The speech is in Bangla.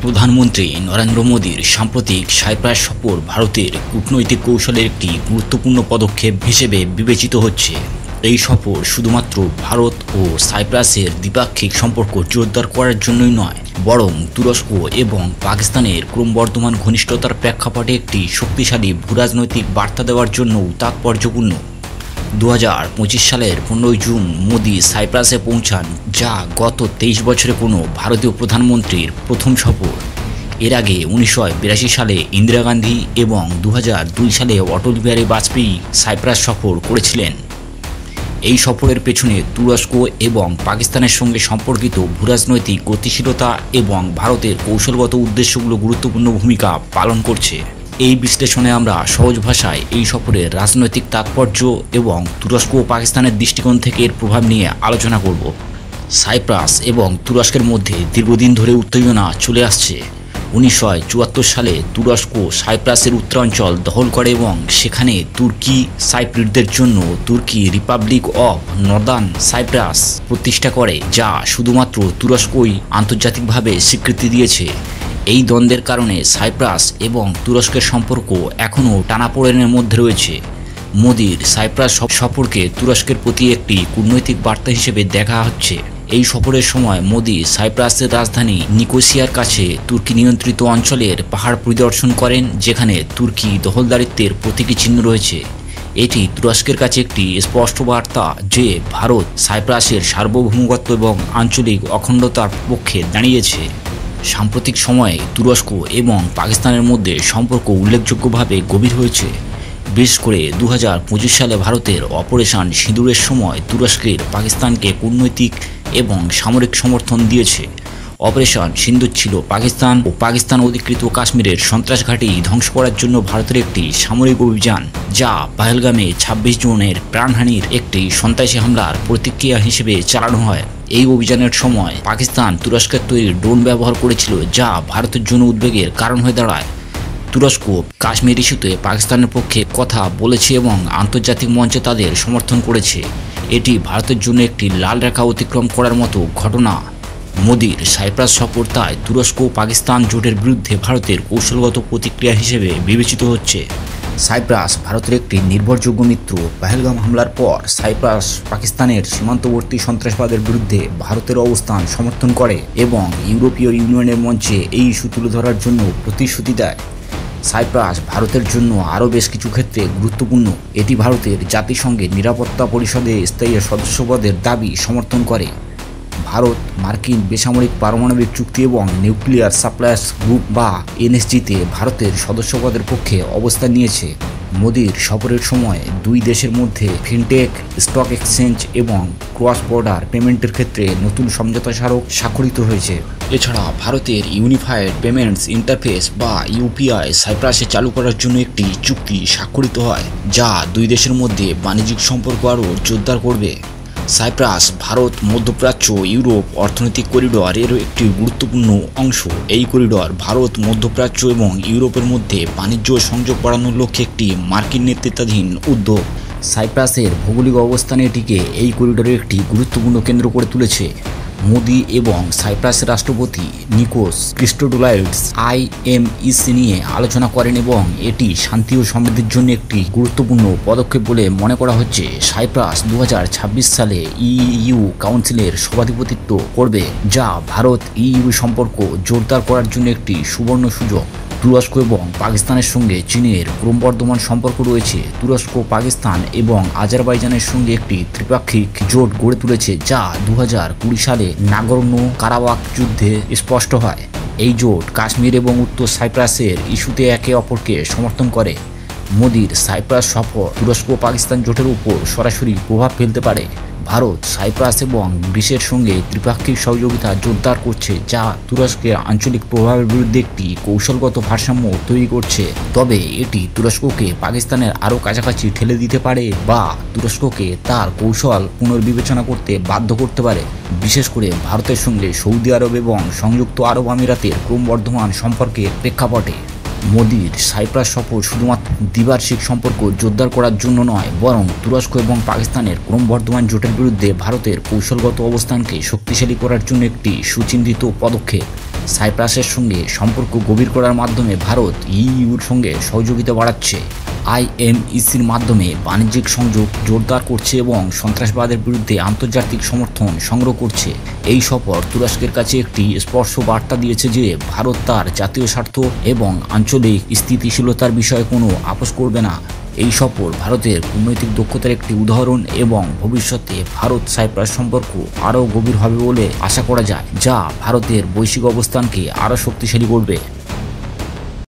প্রধানমন্ত্রী নরেন্দ্র মোদীর সাম্প্রতিক সাইপ্রাস সফর ভারতের কূটনৈতিক কৌশলের একটি গুরুত্বপূর্ণ পদক্ষেপ হিসেবে বিবেচিত হচ্ছে। এই সফর শুধুমাত্র ভারত ও সাইপ্রাসের দ্বিপাক্ষিক সম্পর্ক জোরদার করার জন্যই নয়, বরং তুরস্ক এবং পাকিস্তানের ক্রমবর্ধমান ঘনিষ্ঠতার প্রেক্ষাপটে একটি শক্তিশালী ভূরাজনৈতিক বার্তা দেওয়ার জন্যও তাৎপর্যপূর্ণ। 2025 সালের 15 জুন মোদি সাইপ্রাসে পৌঁছান, যা গত 23 বছরে কোনো ভারতীয় প্রধানমন্ত্রীর প্রথম সফর। এর আগে 1982 সালে ইন্দিরা গান্ধী এবং 2002 সালে অটল বিহারী বাজপেয়ী সাইপ্রাস সফর করেছিলেন। এই সফরের পেছনে তুরস্ক এবং পাকিস্তানের সঙ্গে সম্পর্কিত ভূরাজনৈতিক গতিশীলতা এবং ভারতের কৌশলগত উদ্দেশ্যগুলো গুরুত্বপূর্ণ ভূমিকা পালন করছে। এই বিশ্লেষণে আমরা সহজ ভাষায় এই সফরের রাজনৈতিক তাৎপর্য এবং তুরস্ক ও পাকিস্তানের দৃষ্টিকোণ থেকে এর প্রভাব নিয়ে আলোচনা করব। সাইপ্রাস এবং তুরস্কের মধ্যে দীর্ঘদিন ধরে উত্তেজনা চলে আসছে। 1974 সালে তুরস্ক সাইপ্রাসের উত্তরাঞ্চল দখল করে এবং সেখানে তুর্কি সাইপ্রিটদের জন্য তুর্কি রিপাবলিক অফ নর্দার্ন সাইপ্রাস প্রতিষ্ঠা করে, যা শুধুমাত্র তুরস্কই আন্তর্জাতিকভাবে স্বীকৃতি দিয়েছে। এই দ্বন্দ্বের কারণে সাইপ্রাস এবং তুরস্কের সম্পর্ক এখনও টানাপোড়েনের মধ্যে রয়েছে। মোদির সাইপ্রাস সফরকে তুরস্কের প্রতি একটি কূটনৈতিক বার্তা হিসেবে দেখা হচ্ছে। এই সফরের সময় মোদি সাইপ্রাসের রাজধানী নিকোসিয়ার কাছে তুর্কি নিয়ন্ত্রিত অঞ্চলের পাহাড় পরিদর্শন করেন, যেখানে তুর্কি দখলদারিত্বের প্রতীকী চিহ্ন রয়েছে। এটি তুরস্কের কাছে একটি স্পষ্ট বার্তা যে ভারত সাইপ্রাসের সার্বভৌমত্ব এবং আঞ্চলিক অখণ্ডতার পক্ষে দাঁড়িয়েছে। সাম্প্রতিক সময়ে তুরস্ক এবং পাকিস্তানের মধ্যে সম্পর্ক উল্লেখযোগ্যভাবে গভীর হয়েছে। বিশেষ করে 2025 সালে ভারতের অপারেশন সিঁদুরের সময় তুরস্কের পাকিস্তানকে কূটনৈতিক এবং সামরিক সমর্থন দিয়েছে। অপারেশন সিন্দুর ছিল পাকিস্তান অধিকৃত কাশ্মীরের সন্ত্রাস ঘাঁটি ধ্বংস করার জন্য ভারতের একটি সামরিক অভিযান, যা পহেলগামে 26 জনের প্রাণহানির একটি সন্ত্রাসী হামলার প্রতিক্রিয়া হিসেবে চালানো হয়। এই অভিযানের সময় পাকিস্তান তুরস্কের তৈরি ড্রোন ব্যবহার করেছিল, যা ভারতের জন্য উদ্বেগের কারণ হয়ে দাঁড়ায়। তুরস্ক কাশ্মীর ইস্যুতে পাকিস্তানের পক্ষে কথা বলেছে এবং আন্তর্জাতিক মঞ্চে তাদের সমর্থন করেছে। এটি ভারতের জন্য একটি লাল রেখা অতিক্রম করার মতো ঘটনা। মোদির সাইপ্রাস সফর তাই তুরস্ক ও পাকিস্তান জোটের বিরুদ্ধে ভারতের কৌশলগত প্রতিক্রিয়া হিসেবে বিবেচিত হচ্ছে। সাইপ্রাস ভারতের একটি নির্ভরযোগ্য মিত্র। পহেলগাম হামলার পর সাইপ্রাস পাকিস্তানের সীমান্তবর্তী সন্ত্রাসবাদের বিরুদ্ধে ভারতের অবস্থান সমর্থন করে এবং ইউরোপীয় ইউনিয়নের মঞ্চে এই ইস্যু তুলে ধরার জন্য প্রতিশ্রুতি দেয়। সাইপ্রাস ভারতের জন্য আরও বেশ কিছু ক্ষেত্রে গুরুত্বপূর্ণ। এটি ভারতের জাতিসংঘের নিরাপত্তা পরিষদে স্থায়ী সদস্যপদের দাবি সমর্থন করে। ভারত মার্কিন বেসামরিক পারমাণবিক চুক্তি এবং নিউক্লিয়ার সাপ্লায়ার্স গ্রুপ বা এনএসজিতে ভারতের সদস্যপদের পক্ষে অবস্থান নিয়েছে। মোদির সফরের সময় দুই দেশের মধ্যে ফিনটেক, স্টক এক্সচেঞ্জ এবং ক্রস বর্ডার পেমেন্টের ক্ষেত্রে নতুন সমঝোতা স্মারক স্বাক্ষরিত হয়েছে। এছাড়া ভারতের ইউনিফাইড পেমেন্টস ইন্টারফেস বা ইউপিআই সাইপ্রাসে চালু করার জন্য একটি চুক্তি স্বাক্ষরিত হয়, যা দুই দেশের মধ্যে বাণিজ্যিক সম্পর্ক আরও জোরদার করবে। সাইপ্রাস ভারত, মধ্যপ্রাচ্য, ইউরোপ অর্থনৈতিক করিডর এর একটি গুরুত্বপূর্ণ অংশ। এই করিডর ভারত, মধ্যপ্রাচ্য এবং ইউরোপের মধ্যে বাণিজ্য সংযোগ বাড়ানোর লক্ষ্যে একটি মার্কিন নেতৃত্বাধীন উদ্যোগ। সাইপ্রাসের ভৌগোলিক অবস্থান এটিকে এই করিডরের একটি গুরুত্বপূর্ণ কেন্দ্র করে তুলেছে। মোদি এবং সাইপ্রাসের রাষ্ট্রপতি নিকোস ক্রিস্টোডোলাইডস IMEC নিয়ে আলোচনা করেন এবং এটি শান্তি ও সমৃদ্ধির জন্য একটি গুরুত্বপূর্ণ পদক্ষেপ বলে মনে করা হচ্ছে। সাইপ্রাস 2026 সালে EU কাউন্সিলের সভাধিপতিত্ব করবে, যা ভারত EU সম্পর্ক জোরদার করার জন্য একটি সুবর্ণ সুযোগ। তুরস্ক এবং পাকিস্তানের সঙ্গে চীনের ক্রমবর্ধমান সম্পর্ক রয়েছে। তুরস্ক, পাকিস্তান এবং আজারবাইজানের সঙ্গে একটি ত্রিপাক্ষিক জোট গড়ে তুলেছে, যা 2020 সালে নাগর্নো কারাবাখ যুদ্ধে স্পষ্ট হয়। এই জোট কাশ্মীর এবং উত্তর সাইপ্রাসের ইস্যুতে একে অপরকে সমর্থন করে। মোদির সাইপ্রাস সফর তুরস্ক ও পাকিস্তান জোটের উপর সরাসরি প্রভাব ফেলতে পারে। ভারত সাইপ্রাস এবং গ্রিসের সঙ্গে ত্রিপাক্ষিক সহযোগিতা জোরদার করছে, যা তুরস্কের আঞ্চলিক প্রভাবের বিরুদ্ধে একটি কৌশলগত ভারসাম্য তৈরি করছে। তবে এটি তুরস্ককে পাকিস্তানের আরও কাছাকাছি ঠেলে দিতে পারে বা তুরস্ককে তার কৌশল পুনর্বিবেচনা করতে বাধ্য করতে পারে, বিশেষ করে ভারতের সঙ্গে সৌদি আরব এবং সংযুক্ত আরব আমিরাতের ক্রমবর্ধমান সম্পর্কের প্রেক্ষাপটে। মোদির সাইপ্রাস সফর শুধুমাত্র দ্বিপাক্ষিক সম্পর্ক জোরদার করার জন্য নয়, বরং তুরস্ক এবং পাকিস্তানের ক্রমবর্ধমান জোটের বিরুদ্ধে ভারতের কৌশলগত অবস্থানকে শক্তিশালী করার জন্য একটি সুচিন্তিত পদক্ষেপ। সাইপ্রাসের সঙ্গে সম্পর্ক গভীর করার মাধ্যমে ভারত ইইউর সঙ্গে সহযোগিতা বাড়াচ্ছে, আইএমইসির মাধ্যমে বাণিজ্যিক সংযোগ জোরদার করছে এবং সন্ত্রাসবাদের বিরুদ্ধে আন্তর্জাতিক সমর্থন সংগ্রহ করছে। এই সফর তুরস্কের কাছে একটি স্পষ্ট বার্তা দিয়েছে যে ভারত তার জাতীয় স্বার্থ এবং আঞ্চলিক স্থিতিশীলতার বিষয়ে কোনো আপোস করবে না। এই সফর ভারতের কূটনৈতিক দক্ষতার একটি উদাহরণ এবং ভবিষ্যতে ভারত সাইপ্রাস সম্পর্ক আরও গভীর হবে বলে আশা করা যায়, যা ভারতের বৈশ্বিক অবস্থানকে আরও শক্তিশালী করবে।